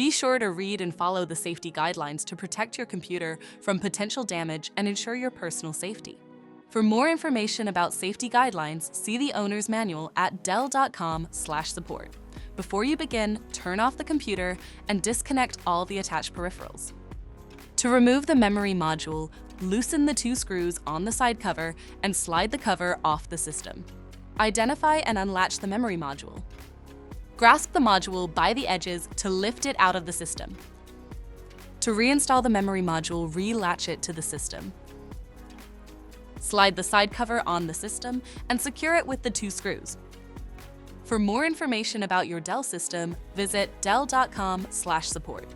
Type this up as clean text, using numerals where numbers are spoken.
Be sure to read and follow the safety guidelines to protect your computer from potential damage and ensure your personal safety. For more information about safety guidelines, see the owner's manual at dell.com/support. Before you begin, turn off the computer and disconnect all the attached peripherals. To remove the memory module, loosen the 2 screws on the side cover and slide the cover off the system. Identify and unlatch the memory module. Grasp the module by the edges to lift it out of the system. To reinstall the memory module, relatch it to the system. Slide the side cover on the system and secure it with the 2 screws. For more information about your Dell system, visit dell.com/support.